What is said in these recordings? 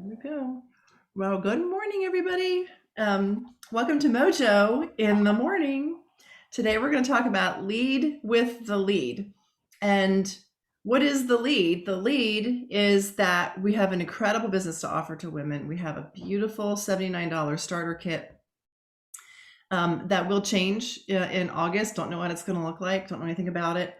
There we go. Well, good morning, everybody. Welcome to Mojo in the morning. Today, we're going to talk about lead with the lead. And what is the lead? The lead is that we have an incredible business to offer to women. We have a beautiful $79 starter kit that will change in August. Don't know what it's going to look like. Don't know anything about it,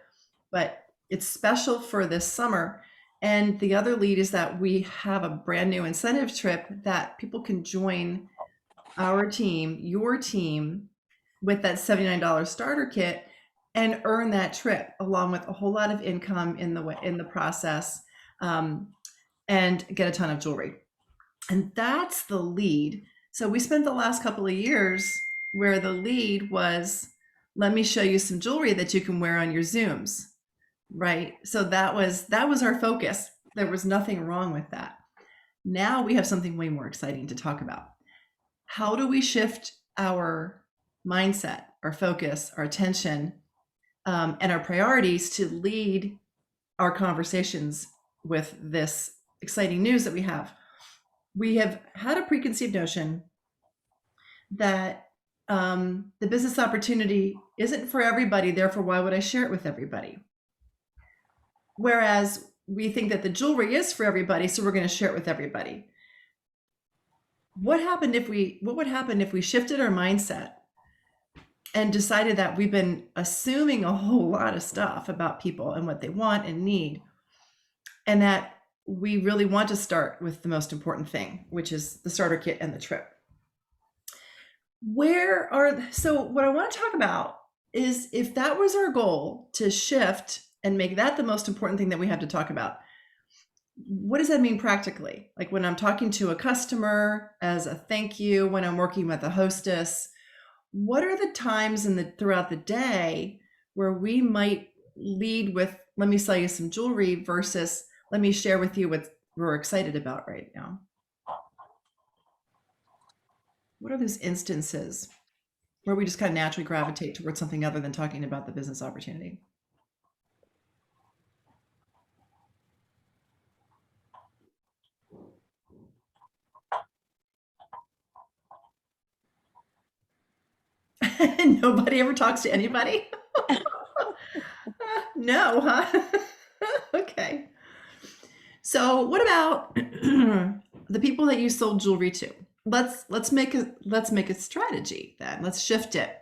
but it's special for this summer. And the other lead is that we have a brand new incentive trip that people can join our team, your team, with that $79 starter kit and earn that trip along with a whole lot of income in the process, and get a ton of jewelry. And that's the lead. So we spent the last couple of years where the lead was, let me show you some jewelry that you can wear on your Zooms, right? So that was our focus. There was nothing wrong with that. Now we have something way more exciting to talk about. How do we shift our mindset, our focus, our attention, and our priorities to lead our conversations with this exciting news that we have? We have had a preconceived notion that the business opportunity isn't for everybody, therefore, why would I share it with everybody? Whereas we think that the jewelry is for everybody, so we're going to share it with everybody. What would happen if we shifted our mindset and decided that we've been assuming a whole lot of stuff about people and what they want and need, and that we really want to start with the most important thing, which is the starter kit and the trip? So what I want to talk about is, if that was our goal, to shift and make that the most important thing that we have to talk about, what does that mean practically? Like when I'm talking to a customer as a thank you, when I'm working with a hostess, what are the times throughout the day where we might lead with, let me sell you some jewelry, versus let me share with you what we're excited about right now? What are those instances where we just kind of naturally gravitate towards something other than talking about the business opportunity? Nobody ever talks to anybody? No, huh? Okay. So what about the people that you sold jewelry to? Let's make a strategy then. Let's shift it.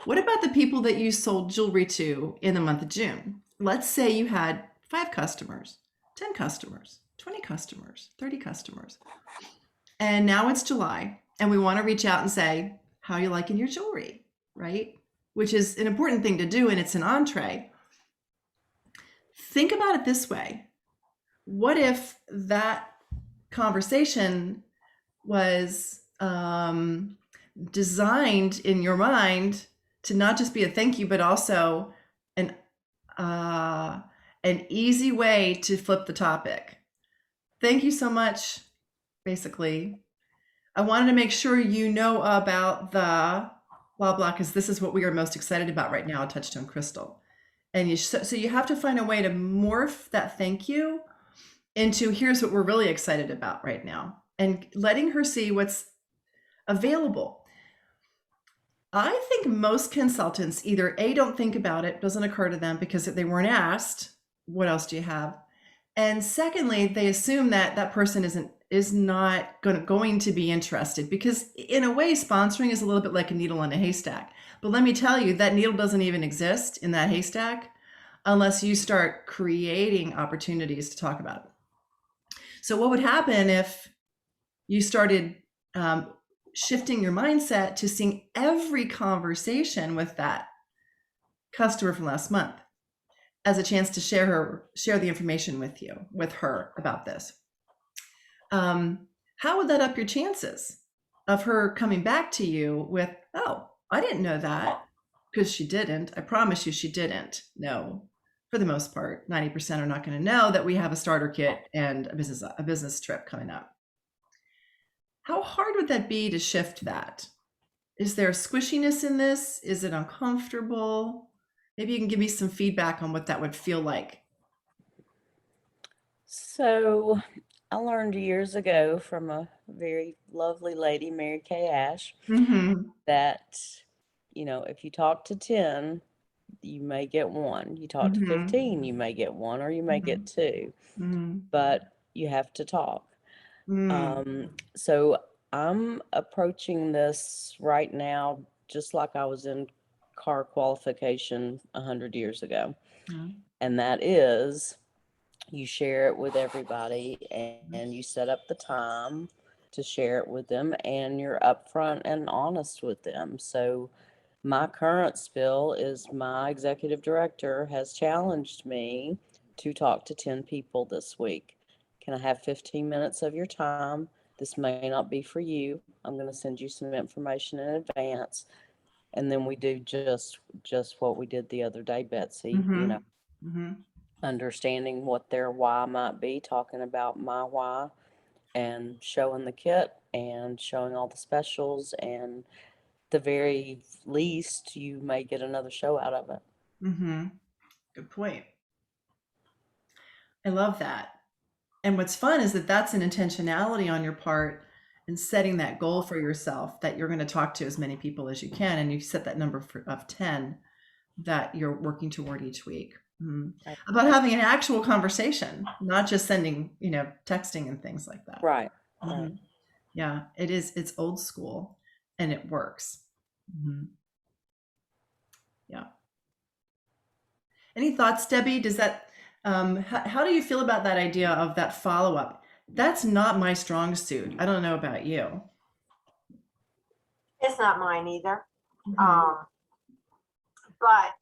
What about the people that you sold jewelry to in the month of June? Let's say you had 5 customers, 10 customers, 20 customers, 30 customers. And now it's July, and we want to reach out and say, how are you liking your jewelry, right? Which is an important thing to do, and it's an entree. Think about it this way. What if that conversation was designed in your mind to not just be a thank you, but also an easy way to flip the topic? Thank you so much, basically. I wanted to make sure you know about the blah blah, because this is what we are most excited about right now, a Touchstone crystal. And so you have to find a way to morph that thank you into, here's what we're really excited about right now, and letting her see what's available. I think most consultants either A, don't think about it, doesn't occur to them because they weren't asked, what else do you have? And secondly, they assume that that person is not going to be interested, because in a way, sponsoring is a little bit like a needle in a haystack. But let me tell you, that needle doesn't even exist in that haystack unless you start creating opportunities to talk about it. So what would happen if you started shifting your mindset to seeing every conversation with that customer from last month as a chance to share the information with her about this? How would that up your chances of her coming back to you with, oh, I didn't know that? Because she didn't. I promise you she didn't. No, for the most part, 90% are not going to know that we have a starter kit and a business trip coming up. How hard would that be to shift that? Is there squishiness in this? Is it uncomfortable? Maybe you can give me some feedback on what that would feel like. So I learned years ago from a very lovely lady, Mary Kay Ash, Mm-hmm. that, if you talk to 10, you may get one. You talk to Mm-hmm. 15, you may get one, or you may get two, Mm-hmm. but you have to talk. Mm-hmm. So I'm approaching this right now just like I was in car qualification 100 years ago. And that is, you share it with everybody and you set up the time to share it with them, and you're upfront and honest with them. So my current spill is my executive director has challenged me to talk to 10 people this week. Can I have 15 minutes of your time? This may not be for you. I'm going to send you some information in advance. And then we do just what we did the other day, Betsy, Mm-hmm. Mm-hmm. understanding what their why might be, talking about my why, and showing the kit and showing all the specials, and the very least you may get another show out of it. Mm-hmm. Good point. I love that. And what's fun is that that's an intentionality on your part in setting that goal for yourself that you're going to talk to as many people as you can. And you set that number of 10 that you're working toward each week. About having an actual conversation, not just sending, texting and things like that. Right, right. Mhm. Yeah, it is. It's old school and it works. Mhm. Yeah. Any thoughts, Debbie? Does that, how do you feel about that idea of that follow up? That's not my strong suit. I don't know about you. It's not mine either. Mhm. Um, but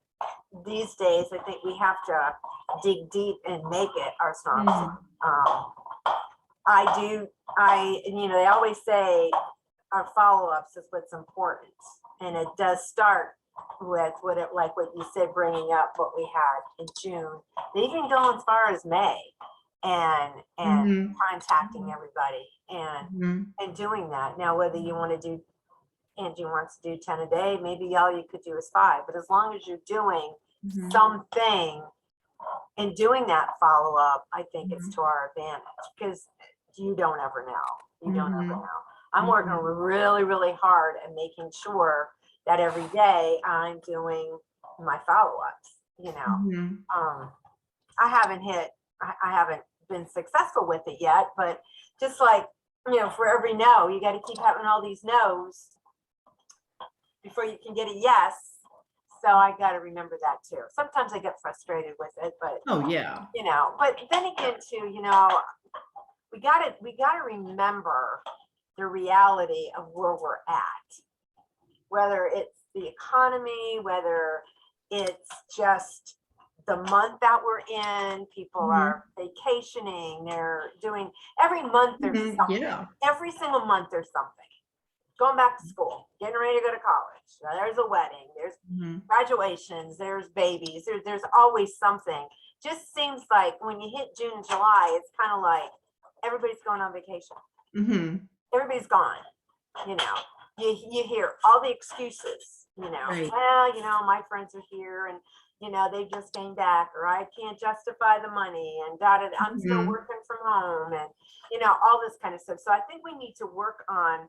these days, I think we have to dig deep and make it our strong suit. Mm. I do, they always say our follow ups is what's important. And it does start with like what you said, bringing up what we had in June. They even go as far as May and Mhm. contacting everybody Mhm. and doing that. Now, whether you want to do Angie wants to do 10 a day, maybe all you could do is 5. But as long as you're doing Mhm. something and doing that follow up, I think it's Mhm. to our advantage because you don't ever know. You don't ever Mhm. know. I'm working Mhm. really, really hard at making sure that every day I'm doing my follow ups. Mhm. I haven't I haven't been successful with it yet, but just like, for every no, you got to keep having all these no's before you can get a yes. So I got to remember that too. Sometimes I get frustrated with it, but Oh yeah. but then again too, we got to remember the reality of where we're at, whether it's the economy, whether it's just the month that we're in, people Mhm. are vacationing, they're doing every month there's Mhm. something. Yeah. Every single month there's something. Going back to school, getting ready to go to college. There's a wedding, there's Mhm. graduations, there's babies, there's always something. Just seems like when you hit June and July, it's kind of like everybody's going on vacation. Mhm. Everybody's gone. You know, you hear all the excuses. Right. Well, my friends are here and they just came back, or I can't justify the money, and I'm still Mhm. working from home, and all this kind of stuff. So I think we need to work on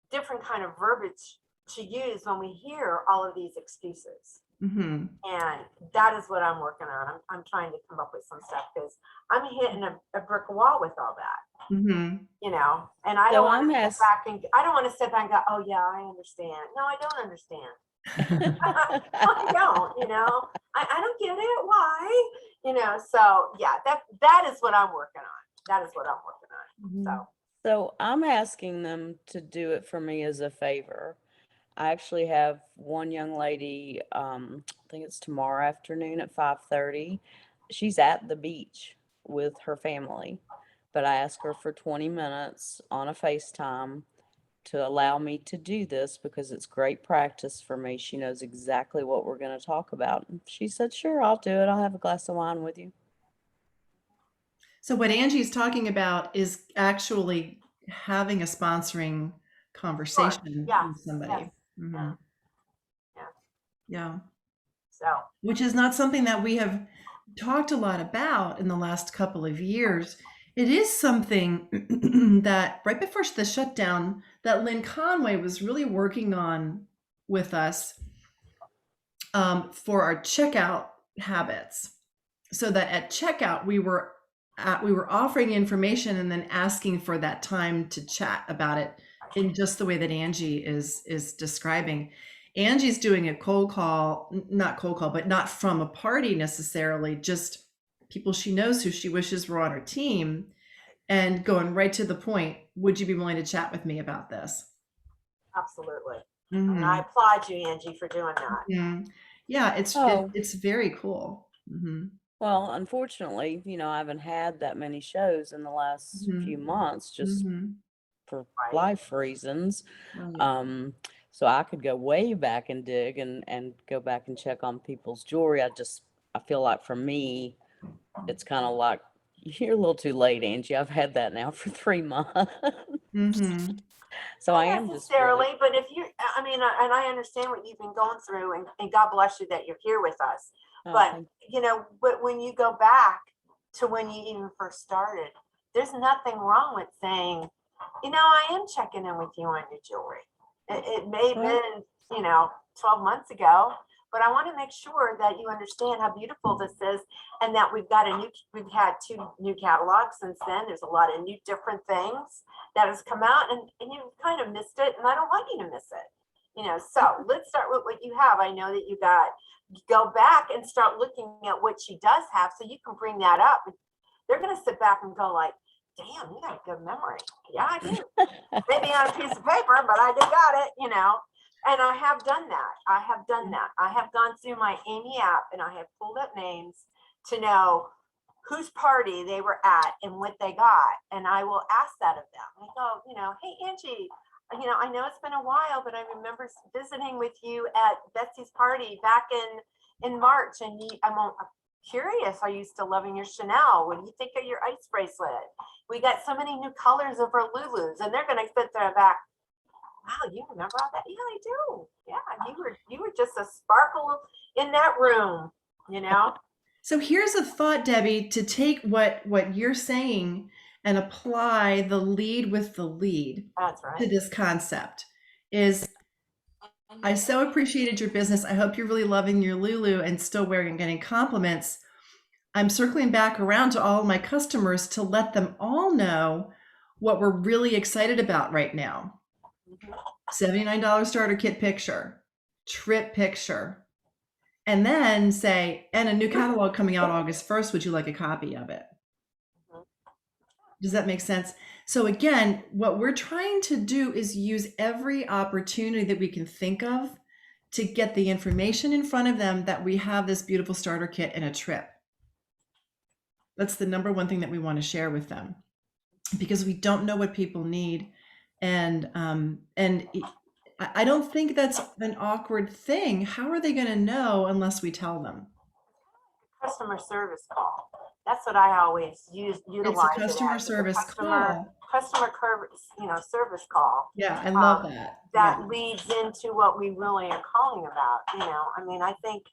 different kind of verbiage to use when we hear all of these excuses. Mhm. And that is what I'm working on. I'm trying to come up with some stuff because I'm hitting a brick wall with all that, Mhm. and I don't So want I'm to step asked. back and I don't want to step back and go, oh yeah, I understand. No, I don't understand. I don't, I don't get it. Why? So yeah, that is what I'm working on. That is what I'm working on. Mhm. So I'm asking them to do it for me as a favor. I actually have one young lady, I think it's tomorrow afternoon at 5:30. She's at the beach with her family, but I asked her for 20 minutes on a FaceTime to allow me to do this because it's great practice for me. She knows exactly what we're going to talk about. She said, "Sure, I'll do it. I'll have a glass of wine with you." So what Angie's talking about is actually having a sponsoring Sure. conversation Yes. with Yes. somebody. Yeah. Mhm. Yeah. Yeah. So Which is not something that we have talked a lot about in the last couple of years. It is something that right before the shutdown that Lynn Conway was really working on with us for our checkout habits. So that at checkout we were offering information and then asking for that time to chat about it in just the way that Angie is describing. Angie's doing a cold call, not cold call, but not from a party necessarily, just people she knows who she wishes were on her team, and going right to the point. Would you be willing to chat with me about this? Absolutely. Mhm. And I applaud you, Angie, for doing that. Mhm. Yeah, Oh, it's very cool. well, unfortunately, I haven't had that many shows in the last few Mhm. months just Mhm. for Right. life reasons. Right. So I could go way back and dig and go back and check on people's jewelry. I feel like for me, it's kind of like you're a little too late, Angie. I've had that now for 3 months. Mhm. So I Not am just really, necessarily, but if you, I mean, and I understand what you've been going through, and God bless you that you're here with us. oh, But, thank but when you go back to when you even first started, there's nothing wrong with saying, I am checking in with you on your jewelry. It may have well, been, 12 months ago, but I want to make sure that you understand how beautiful this is, and that we've had 2 new catalogs since then. There's a lot of new different things that has come out, and you've kind of missed it, and I don't want you to miss it. So let's start with what you have. I know that go back and start looking at what she does have, so you can bring that up. They're going to sit back and go like, damn, you got a good memory. Yeah, I do. Maybe on a piece of paper, but I do got it, and I have done that. I have gone through my Amy app, and I have pulled up names to know whose party they were at and what they got. And I will ask that of them. I go, hey, Angie, I know it's been a while, but I remember visiting with you at Betsy's party back in March. And I'm curious, are you still loving your Chanel? What do you think of your ice bracelet? We got so many new colors of our Lulus, and they're going to sit there back. Wow, you remember all that? Yeah, I do. Yeah, you were just a sparkle in that room, So here's a thought, Debbie, to take what you're saying and apply the lead with the lead That's to right. this concept. Is I so appreciated your business. I hope you're really loving your Lulu and still wearing and getting compliments. I'm circling back around to all of my customers to let them all know what we're really excited about right now. $79 starter kit picture, trip picture, and then say, and a new catalog coming out August 1st. Would you like a copy of it? Does that make sense? So again, what we're trying to do is use every opportunity that we can think of to get the information in front of them that we have this beautiful starter kit and a trip. That's the number one thing that we want to share with them, because we don't know what people need. And I don't think that's an awkward thing. How are they going to know unless we tell them? Customer service call. That's what I always It's utilize a customer service call. customer service call. Yeah, I love that. That Yeah. leads into what we really are calling about. I mean, I think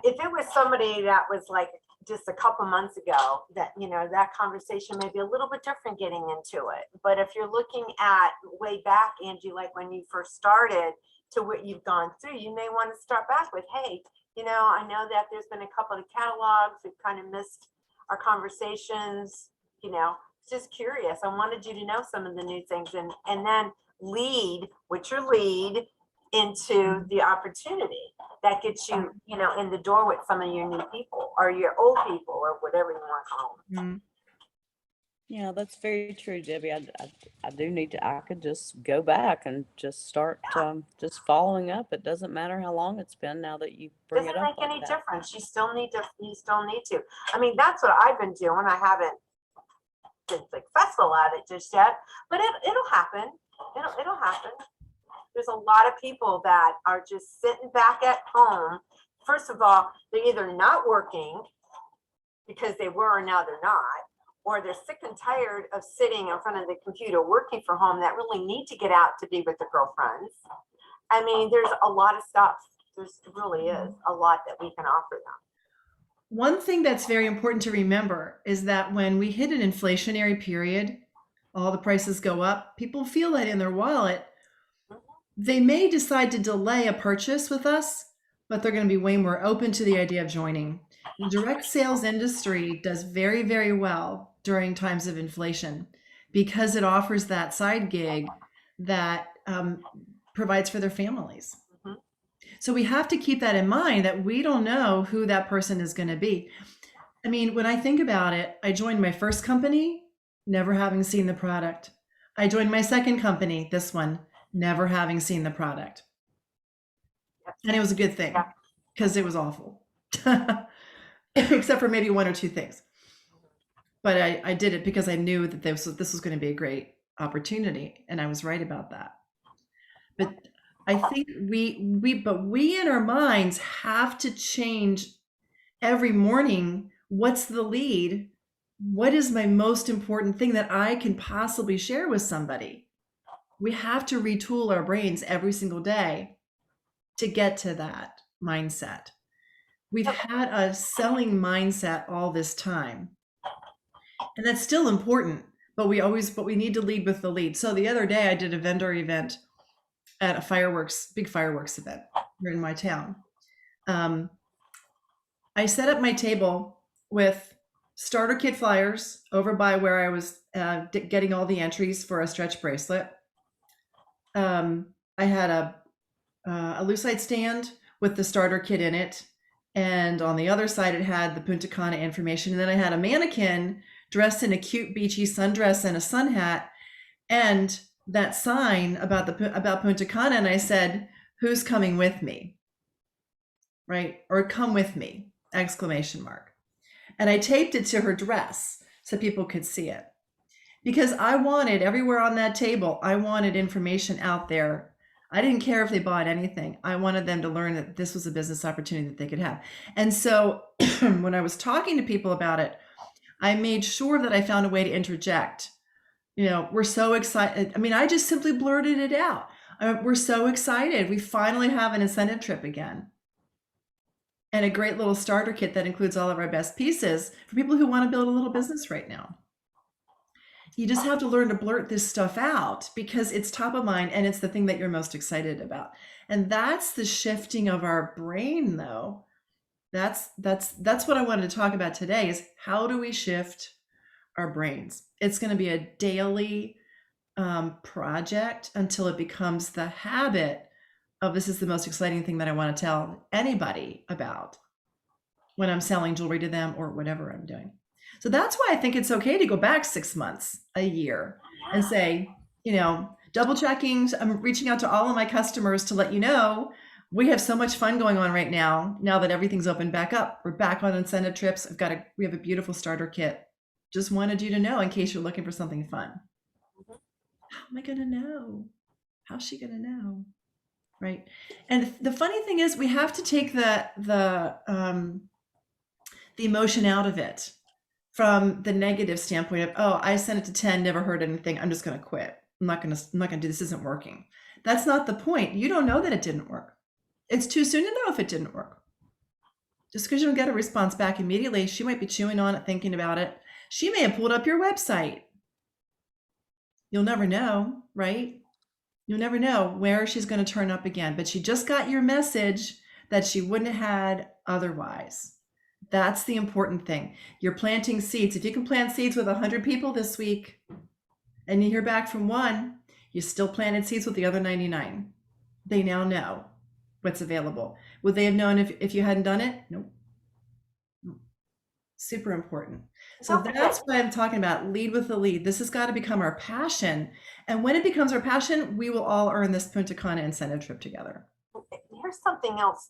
if it was somebody that was like just a couple months ago, that that conversation may be a little bit different getting into it. But if you're looking at way back, Angie, like when you first started to what you've gone through, you may want to start back with, hey, I know that there's been a couple of catalogs. We've kind of missed our conversations, just curious. I wanted you to know some of the new things, and then lead with your lead into the opportunity that gets you, in the door with some of your new people or your old people or whatever you want to call them. yeah, that's very true, Debbie. I do need to, I could just go back and just start just following up. It doesn't matter how long it's been now that you bring Doesn't it up make any like that. difference. You still need to. I mean, that's what I've been doing. I haven't been successful at it just yet, but it'll happen. It'll happen. There's a lot of people that are just sitting back at home. First of all, they're either not working because they were, and now they're not, or they're sick and tired of sitting in front of the computer working from home that really need to get out to be with their girlfriends. I mean, there's a lot of stuff. There really is a lot that we can offer them. One thing that's very important to remember is that when we hit an inflationary period, all the prices go up, people feel that in their wallet. They may decide to delay a purchase with us, but they're going to be way more open to the idea of joining. The direct sales industry does very, very well during times of inflation because it offers that side gig that provides for their families. Mhm. So we have to keep that in mind that we don't know who that person is going to be. I mean, when I think about it, I joined my first company never having seen the product. I joined my second company, this one, never having seen the product. Yep. And it was a good thing Yeah. because it was awful, except for maybe one or two things. But I did it because I knew that this was going to be a great opportunity, and I was right about that. But I think we in our minds have to change every morning. What's the lead? What is my most important thing that I can possibly share with somebody? We have to retool our brains every single day to get to that mindset. We've had a selling mindset all this time, and that's still important, but we need to lead with the lead. So the other day I did a vendor event at a big fireworks event here in my town. I set up my table with starter kit flyers over by where I was getting all the entries for a stretch bracelet. I had a lucite stand with the starter kit in it, and on the other side it had the Punta Cana information. And then I had a mannequin dressed in a cute beachy sundress and a sun hat, and that sign about Punta Cana. And I said, "Who's coming with me?" Right? Or "Come with me!" exclamation mark. And I taped it to her dress so people could see it. Because I wanted everywhere on that table, I wanted information out there. I didn't care if they bought anything. I wanted them to learn that this was a business opportunity that they could have. And so when I was talking to people about it, I made sure that I found a way to interject. You know, we're so excited. I mean, I just simply blurted it out. We're so excited. We finally have an incentive trip again. And a great little starter kit that includes all of our best pieces for people who want to build a little business right now. You just have to learn to blurt this stuff out because it's top of mind and it's the thing that you're most excited about. And that's the shifting of our brain, though. That's what I wanted to talk about today is how do we shift our brains? It's going to be a daily project until it becomes the habit of this is the most exciting thing that I want to tell anybody about when I'm selling jewelry to them or whatever I'm doing. So that's why I think it's okay to go back 6 months, a year, and say, you know, double checking. I'm reaching out to all of my customers to let you know we have so much fun going on right now. Now that everything's opened back up, we're back on incentive trips. We have a beautiful starter kit. Just wanted you to know in case you're looking for something fun. How am I going to know? How's she going to know? Right. And the funny thing is we have to take the emotion out of it from the negative standpoint of, oh, I sent it to 10, never heard anything. I'm just going to quit. I'm not going to do this. Isn't working. That's not the point. You don't know that it didn't work. It's too soon to know if it didn't work. Just because you don't get a response back immediately, she might be chewing on it, thinking about it. She may have pulled up your website. You'll never know, right? You'll never know where she's going to turn up again, but she just got your message that she wouldn't have had otherwise. That's the important thing. You're planting seeds. If you can plant seeds with 100 people this week and you hear back from one, you still planted seeds with the other 99. They now know what's available. Would they have known if you hadn't done it? Nope. Super important. So that's why I'm talking about lead with the lead. This has got to become our passion. And when it becomes our passion, we will all earn this Punta Cana incentive trip together. Here's something else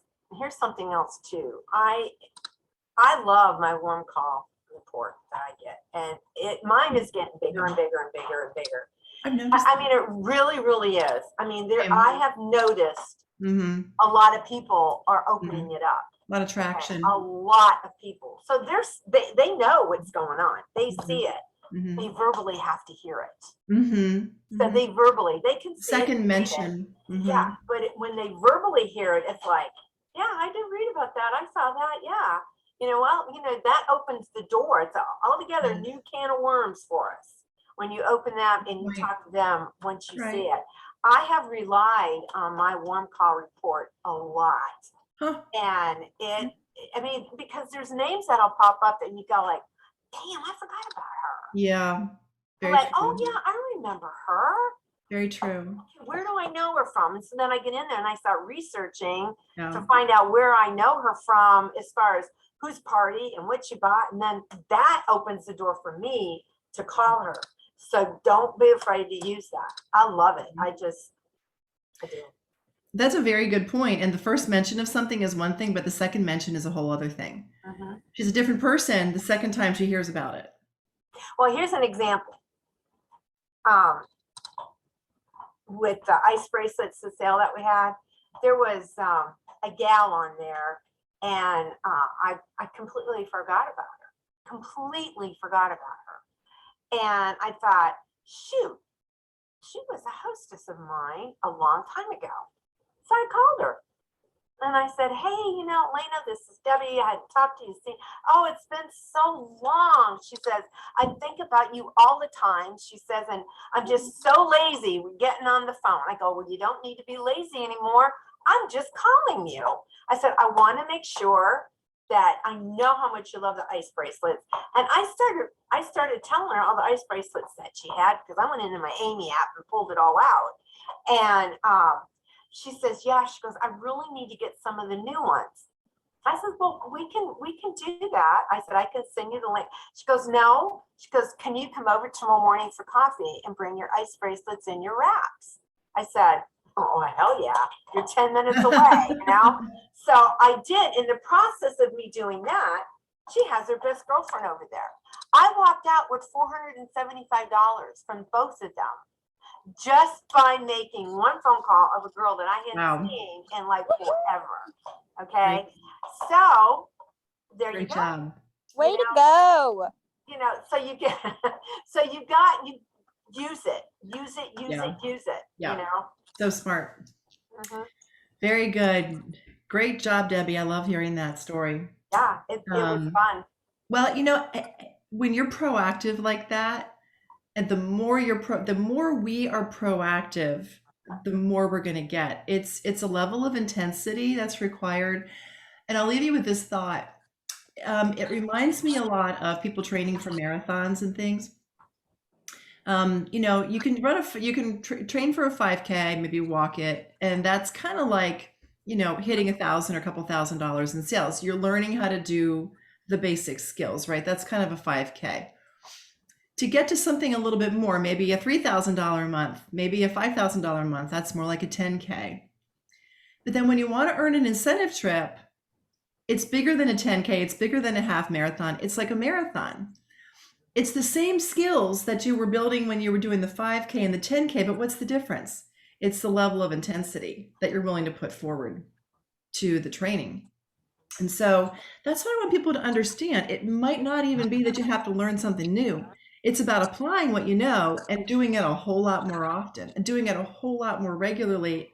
too. I love my warm call report that I get, and mine is getting bigger and bigger and bigger and bigger. I've noticed. I mean, it really, really is. I mean, I have noticed a lot of people are opening it up. A lot of traction. A lot of people. So they know what's going on. They see it. They verbally have to hear it. So they can see second it, mention. Yeah, but when they verbally hear it, it's like, yeah, I did read about that. I saw that. Yeah. well, that opens the door. It's altogether a Yeah. new can of worms for us when you open them and you Right. talk to them once you Right. see it. I have relied on my warm call report a lot. Huh. And because there's names that'll pop up and you go like, damn, I forgot about her. Yeah. Very Like, true. oh yeah, I remember her. Very true. Where do I know her from? And so then I get in there and I start researching Yeah. to find out where I know her from as far as whose party and what she bought. And then that opens the door for me to call her. So don't be afraid to use that. I love it. I do. That's a very good point. And the first mention of something is one thing, but the second mention is a whole other thing. Mhm. She's a different person the second time she hears about it. Well, here's an example. With the ice bracelets, the sale that we had, there was a gal on there, and I completely forgot about her. Completely forgot about her. And I thought, shoot, she was a hostess of mine a long time ago. So I called her. And I said, hey, Elena, this is Debbie. I hadn't talked to you. Oh, it's been so long. She says, I think about you all the time. She says, and I'm just so lazy with getting on the phone. I go, well, you don't need to be lazy anymore. I'm just calling you. I said, I want to make sure that I know how much you love the ice bracelets. And I started telling her all the ice bracelets that she had, because I went into my Amy app and pulled it all out. And she says, yeah, she goes, I really need to get some of the new ones. I said, well, we can do that. I said, I can send you the link. She goes, no. She goes, can you come over tomorrow morning for coffee and bring your ice bracelets and your wraps? I said, oh, hell yeah. You're 10 minutes away, So I did. In the process of me doing that, she has her best girlfriend over there. I walked out with $475 from both of them, just by making one phone call of a girl that I hadn't seen in like forever. Okay. So there Great you go. job. Way to go. So you get, you use it, Yeah. So smart. Very good. Great job, Debbie. I love hearing that story. Yeah, it was fun. Well, when you're proactive like that, and the more the more we are proactive, the more we're going to get. It's a level of intensity that's required. And I'll leave you with this thought. It reminds me a lot of people training for marathons and things. You can train for a 5K, maybe walk it, and that's kind of like, hitting $1,000 or a couple $1,000s in sales. You're learning how to do the basic skills, right? That's kind of a 5K. To get to something a little bit more, maybe a $3,000 a month, maybe a $5,000 a month, that's more like a 10K. But then when you want to earn an incentive trip, it's bigger than a 10K, it's bigger than a half marathon. It's like a marathon. It's the same skills that you were building when you were doing the 5K and the 10K, but what's the difference? It's the level of intensity that you're willing to put forward to the training. And so that's what I want people to understand. It might not even be that you have to learn something new. It's about applying what you know and doing it a whole lot more often and doing it a whole lot more regularly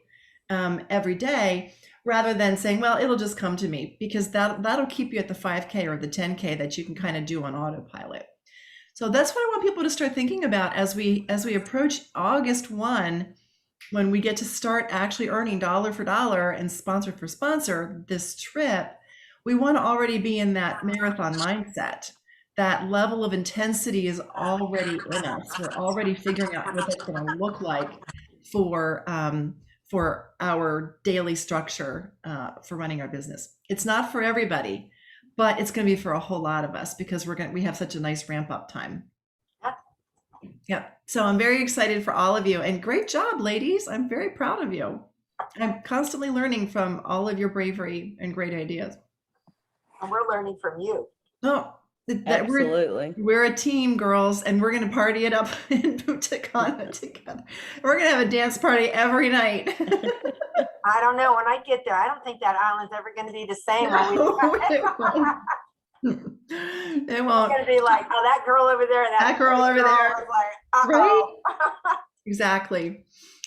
every day, rather than saying, well, it'll just come to me, because that'll keep you at the 5K or the 10K that you can kind of do on autopilot. So that's what I want people to start thinking about as we approach August 1, when we get to start actually earning dollar for dollar and sponsor for sponsor this trip. We want to already be in that marathon mindset. That level of intensity is already in us. We're already figuring out what that's going to look like for our daily structure for running our business. It's not for everybody, but it's going to be for a whole lot of us, because we have such a nice ramp up time. Yeah. So I'm very excited for all of you, and great job, ladies. I'm very proud of you. I'm constantly learning from all of your bravery and great ideas. And we're learning from you. No, Absolutely. We're a team, girls, and we're going to party it up in Punta Cana together. We're going to have a dance party every night. I don't know. When I get there, I don't think that island's ever going to be the same. It won't. It's going to be like, oh, that girl over there. That girl over there. Like, right? Exactly.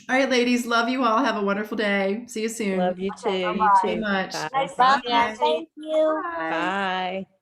All right, ladies, love you all. Have a wonderful day. See you soon. Love you too. Okay, You bye-bye. Very too. much. Bye. Nice Bye. meeting you, Angie. Thank you. Bye. Bye.